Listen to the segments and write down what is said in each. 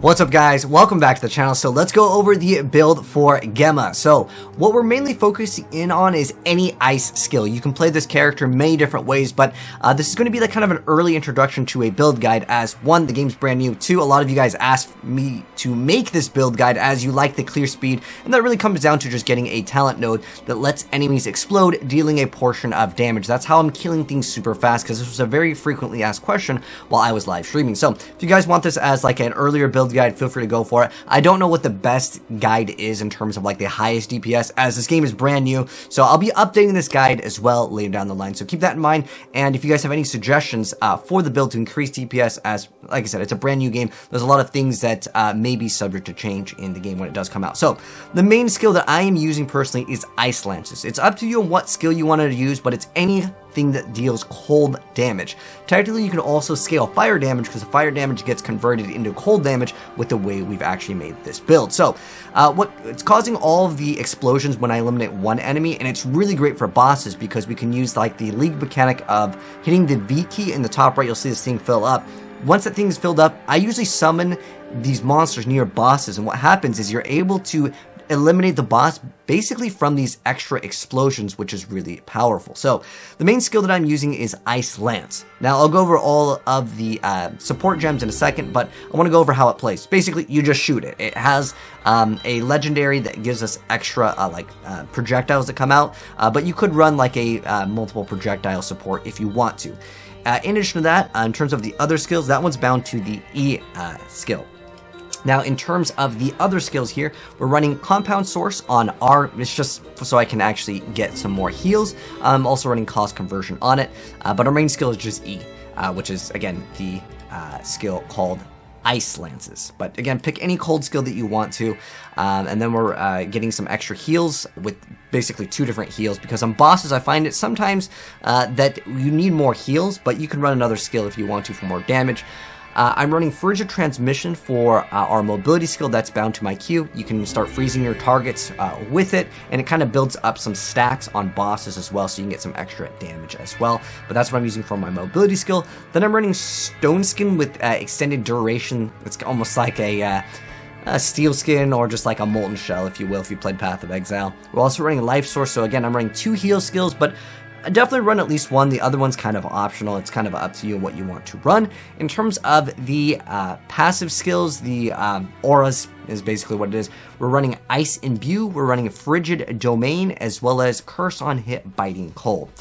What's up guys, welcome back to the channel. So let's go over the build for Gemma. So what we're mainly focusing in on is any ice skill. You can play this character many different ways, but this is going to be like kind of an early introduction to a build guide, as one, the game's brand new, two, a lot of you guys asked me to make this build guide as you like the clear speed, and that really comes down to just getting a talent node that lets enemies explode, dealing a portion of damage. That's how I'm killing things super fast, because this was a very frequently asked question while I was live streaming. So if you guys want this as like an earlier build guide, feel free to go for it. I don't know what the best guide is in terms of like the highest DPS, as this game is brand new, so I'll be updating this guide as well later down the line, so keep that in mind. And if you guys have any suggestions for the build to increase DPS, as like I said, it's a brand new game, there's a lot of things that may be subject to change in the game when it does come out. So the main skill that I am using personally is Ice Lances. It's up to you on what skill you wanted to use, but it's anything that deals cold damage. Technically, you can also scale fire damage, because the fire damage gets converted into cold damage with the way we've actually made this build. So it's causing all of the explosions when I eliminate one enemy, and it's really great for bosses because we can use like the league mechanic of hitting the V key in the top right. You'll see this thing fill up. Once that thing is filled up, I usually summon these monsters near bosses, and what happens is you're able to eliminate the boss basically from these extra explosions, which is really powerful. So the main skill that I'm using is Ice Lance. Now I'll go over all of the support gems in a second, but I want to go over how it plays. Basically, you just shoot it. It has a legendary that gives us extra projectiles that come out, but you could run like a multiple projectile support if you want to. In addition to that, in terms of the other skills, that one's bound to the E skill. Now, in terms of the other skills here, we're running Compound Source on R. It's just so I can actually get some more heals. I'm also running Cost Conversion on it, but our main skill is just E, which is, again, the skill called Ice Lances. But again, pick any cold skill that you want to, and then we're getting some extra heals with basically 2 different heals, because on bosses I find it sometimes that you need more heals, but you can run another skill if you want to for more damage. I'm running Frigid Transmission for our mobility skill that's bound to my Q. You can start freezing your targets with it, and it kind of builds up some stacks on bosses as well, so you can get some extra damage as well. But that's what I'm using for my mobility skill. Then I'm running Stone Skin with extended duration. It's almost like a steel skin, or just like a molten shell, if you will, if you played Path of Exile. We're also running Life Source, so again, I'm running 2 heal skills, but I definitely run at least one. The other one's kind of optional. It's kind of up to you what you want to run. In terms of the passive skills, the auras is basically what it is. We're running Ice Imbue, we're running Frigid Domain, as well as Curse on Hit, Biting Cold.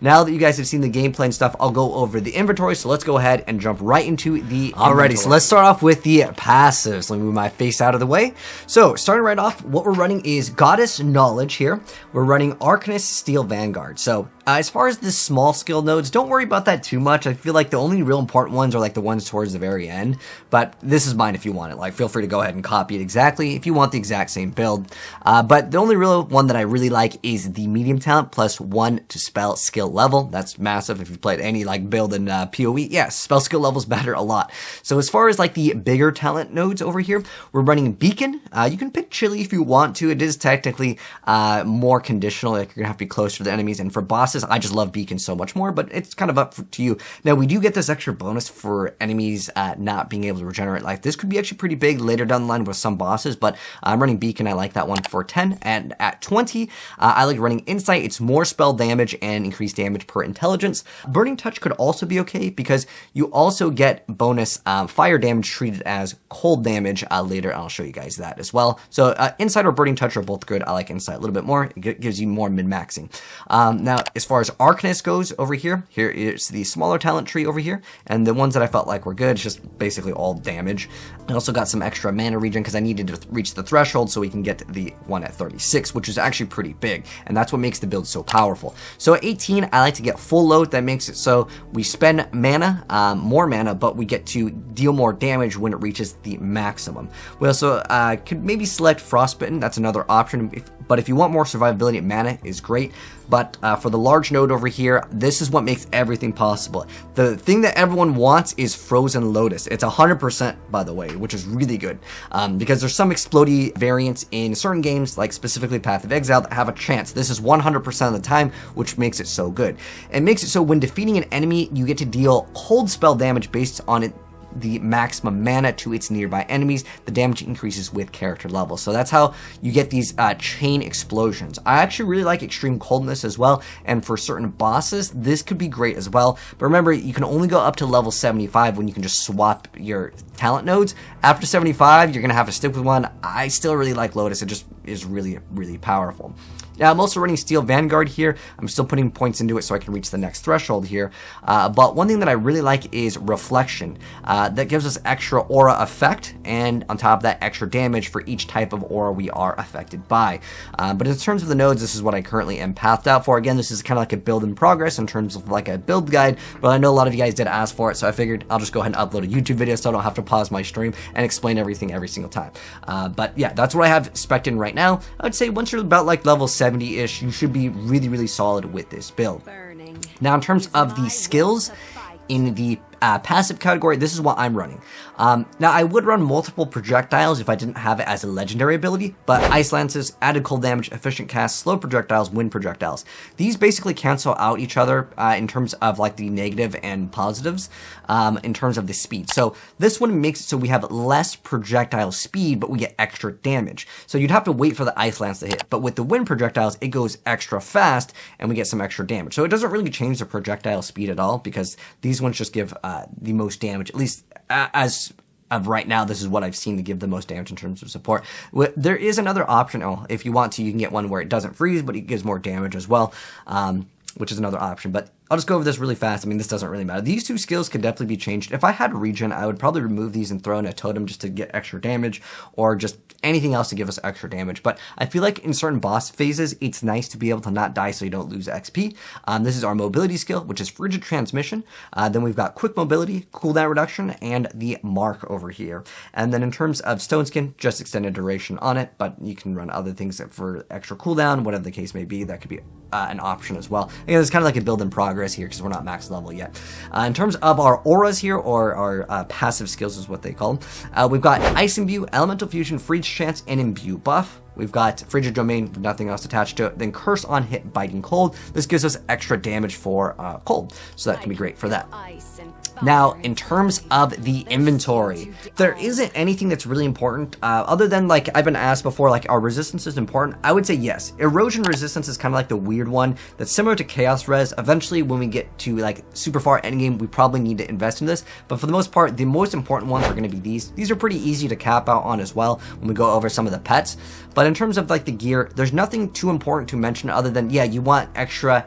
Now that you guys have seen the gameplay and stuff, I'll go over the inventory, so let's go ahead and jump right into the Alrighty, so let's start off with the passives. Let me move my face out of the way. So, starting right off, what we're running is Goddess Knowledge here. We're running Arcanist Steel Vanguard. So, as far as the small skill nodes, don't worry about that too much. I feel like the only real important ones are like the ones towards the very end, but this is mine if you want it. Like, feel free to go ahead and copy it exactly if you want the exact same build. But the only real one that I really like is the medium talent plus 1 to spell skill level. That's massive if you've played any like build in PoE. Yeah, spell skill levels matter a lot. So as far as like the bigger talent nodes over here, we're running Beacon. You can pick Chili if you want to. It is technically more conditional. Like, you're gonna have to be closer to the enemies, and for bosses, I just love Beacon so much more, but it's kind of up to you. Now, we do get this extra bonus for enemies not being able to regenerate life. This could be actually pretty big later down the line with some bosses, but I'm running Beacon. I like that one for 10, and at 20, I like running Insight. It's more spell damage and increased damage per intelligence. Burning Touch could also be okay, because you also get bonus fire damage treated as cold damage later. I'll show you guys that as well. So Insight or Burning Touch are both good. I like Insight a little bit more. It gives you more min-maxing. Now, as far as Arcanist goes over here is the smaller talent tree over here, and the ones that I felt like were good, it's just basically all damage. I also got some extra mana regen because I needed to reach the threshold so we can get the one at 36, which is actually pretty big, and that's what makes the build so powerful. So at 18, I like to get full load. That makes it so we spend mana, more mana, but we get to deal more damage when it reaches the maximum. We also could maybe select Frostbitten. That's another option, but if you want more survivability, mana is great. But for the large node over here, this is what makes everything possible. The thing that everyone wants is Frozen Lotus. It's 100%, by the way, which is really good, because there's some explodey variants in certain games, like specifically Path of Exile, that have a chance. This is 100% of the time, which makes it so good. It makes it so when defeating an enemy, you get to deal cold spell damage based on it the maximum mana to its nearby enemies, the damage increases with character level. So that's how you get these chain explosions. I actually really like extreme coldness as well, and for certain bosses, this could be great as well. But remember, you can only go up to level 75 when you can just swap your talent nodes. After 75, you're going to have to stick with one. I still really like Lotus. It just is really, really powerful. Now, I'm also running Steel Vanguard here. I'm still putting points into it so I can reach the next threshold here. But one thing that I really like is Reflection. That gives us extra aura effect, and on top of that, extra damage for each type of aura we are affected by. But in terms of the nodes, this is what I currently am pathed out for. Again, this is kind of like a build in progress in terms of like a build guide, but I know a lot of you guys did ask for it, so I figured I'll just go ahead and upload a YouTube video so I don't have to pause my stream and explain everything every single time. But yeah, that's what I have spec'd in right now. I would say once you're about like level 70-ish, you should be really, really solid with this build. Now, in terms of the skills in the passive category, this is what I'm running. Now, I would run multiple projectiles if I didn't have it as a legendary ability, but Ice Lances, added cold damage, efficient cast, slow projectiles, wind projectiles. These basically cancel out each other in terms of like the negative and positives in terms of the speed. So this one makes it so we have less projectile speed, but we get extra damage. So you'd have to wait for the Ice Lance to hit, but with the wind projectiles, it goes extra fast and we get some extra damage. So it doesn't really change the projectile speed at all because these ones just give the most damage, at least as of right now. This is what I've seen to give the most damage in terms of support. There is another option. Oh, if you want to, you can get one where it doesn't freeze, but it gives more damage as well, which is another option. But I'll just go over this really fast. I mean, this doesn't really matter. These two skills could definitely be changed. If I had regen, I would probably remove these and throw in a totem just to get extra damage, or just anything else to give us extra damage. But I feel like in certain boss phases, it's nice to be able to not die so you don't lose XP. This is our mobility skill, which is Frigid Transmission. Then we've got quick mobility, cooldown reduction, and the mark over here. And then in terms of Stone Skin, just extended duration on it, but you can run other things for extra cooldown, whatever the case may be. That could be an option as well. Again, it's kind of like a build in progress here because we're not max level yet. In terms of our auras here, or our passive skills is what they call them, we've got Ice Imbue, Elemental Fusion, Freeze Chance, and Imbue buff. We've got Frigid Domain with nothing else attached to it. Then Curse on hit, Biting Cold. This gives us extra damage for cold, so that can be great for that. Now, in terms of the inventory, there isn't anything that's really important other than, like, I've been asked before, like, are resistances important? I would say yes. Erosion resistance is kind of like the weird one that's similar to Chaos Res. Eventually, when we get to, like, super far endgame, we probably need to invest in this. But for the most part, the most important ones are going to be these. These are pretty easy to cap out on as well when we go over some of the pets. But in terms of, like, the gear, there's nothing too important to mention other than, yeah, you want extra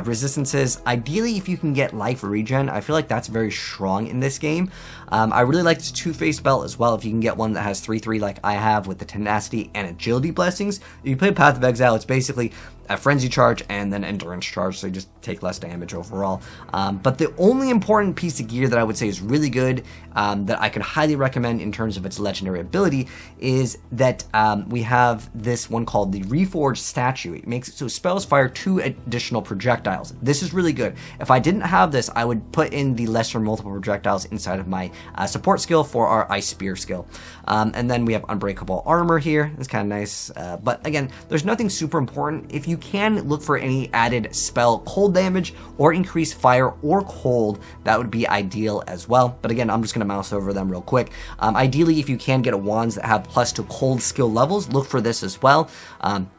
resistances. Ideally, if you can get life regen, I feel like that's very strong in this game. I really like this two-faced belt as well. If you can get one that has 3/3 like I have with the tenacity and agility blessings, if you play Path of Exile, it's basically a frenzy charge and then endurance charge, so you just take less damage overall. But the only important piece of gear that I would say is really good, that I could highly recommend in terms of its legendary ability, is that we have this one called the Reforged Statue. It makes it so spells fire 2 additional projectiles. This is really good. If I didn't have this, I would put in the lesser multiple projectiles inside of my support skill for our Ice Spear skill. And then we have Unbreakable Armor here. It's kind of nice. But again, there's nothing super important. If you can look for any added spell cold damage or increase fire or cold, that would be ideal as well. But again, I'm just going to mouse over them real quick. Ideally, if you can get wands that have plus to cold skill levels, look for this as well.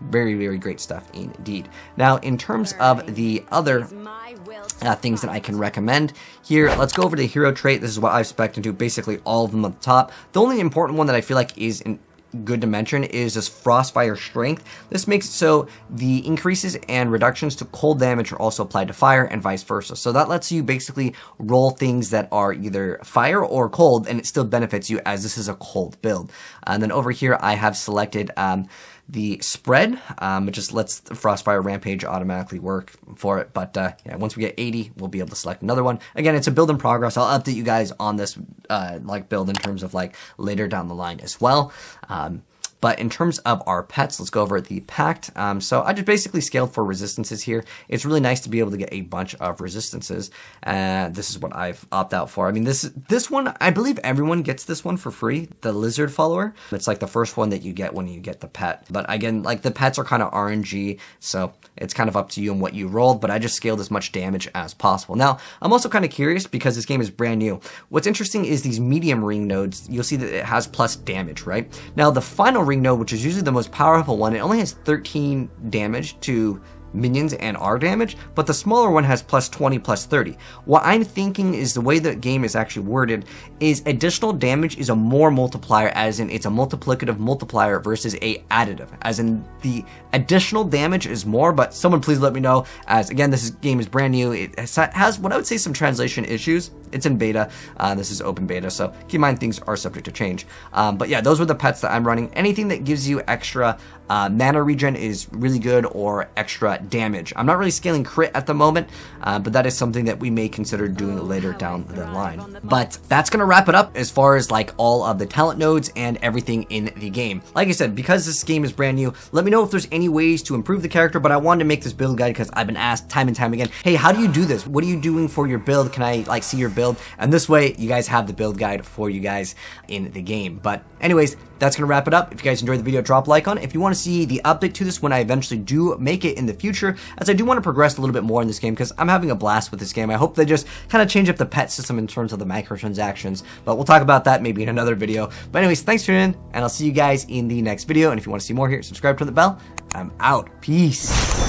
Very, very great stuff indeed. Now, in terms of the other things that I can recommend here, let's go over to the hero trait. This is what I've spec'd into basically all of them at the top. The only important one that I feel like is good to mention is this Frostfire Strength. This makes it so the increases and reductions to cold damage are also applied to fire and vice versa. So that lets you basically roll things that are either fire or cold, and it still benefits you as this is a cold build. And then over here I have selected the spread. It just lets the Frostfire Rampage automatically work for it. But yeah, once we get 80, we'll be able to select another one. Again, it's a build in progress. I'll update you guys on this like build in terms of like later down the line as well. But in terms of our pets, let's go over the pact. So I just basically scaled for resistances here. It's really nice to be able to get a bunch of resistances. This is what I've opted out for. I mean, this one, I believe everyone gets this one for free, the lizard follower. It's like the first one that you get when you get the pet. But again, like the pets are kind of RNG, so it's kind of up to you and what you rolled, but I just scaled as much damage as possible. Now, I'm also kind of curious because this game is brand new. What's interesting is these medium ring nodes, you'll see that it has plus damage, right? Now, the final ring node, which is usually the most powerful one, it only has 13 damage to minions and our damage, but the smaller one has plus 20, plus 30. What I'm thinking is the way the game is actually worded is additional damage is a more multiplier, as in it's a multiplicative multiplier versus a additive, as in the additional damage is more, but someone please let me know, as again, this game is brand new. It has what I would say some translation issues. It's in beta. This is open beta, so keep in mind things are subject to change. But yeah, those were the pets that I'm running. Anything that gives you extra mana regen is really good, or extra damage. I'm not really scaling crit at the moment, but that is something that we may consider doing later down the line. But that's gonna wrap it up as far as like all of the talent nodes and everything in the game. Like I said, because this game is brand new, let me know if there's any ways to improve the character, but I wanted to make this build guide because I've been asked time and time again, hey, how do you do this? What are you doing for your build? Can I like see your build? And this way you guys have the build guide for you guys in the game. But anyways, that's gonna wrap it up. If you guys enjoyed the video, drop a like on it. If you want to see the update to this when I eventually do make it in the future, as I do want to progress a little bit more in this game because I'm having a blast with this game. I hope they just kind of change up the pet system in terms of the microtransactions, but we'll talk about that maybe in another video. But anyways, thanks for tuning in, and I'll see you guys in the next video. And if you want to see more here, subscribe, turn the bell. I'm out. Peace.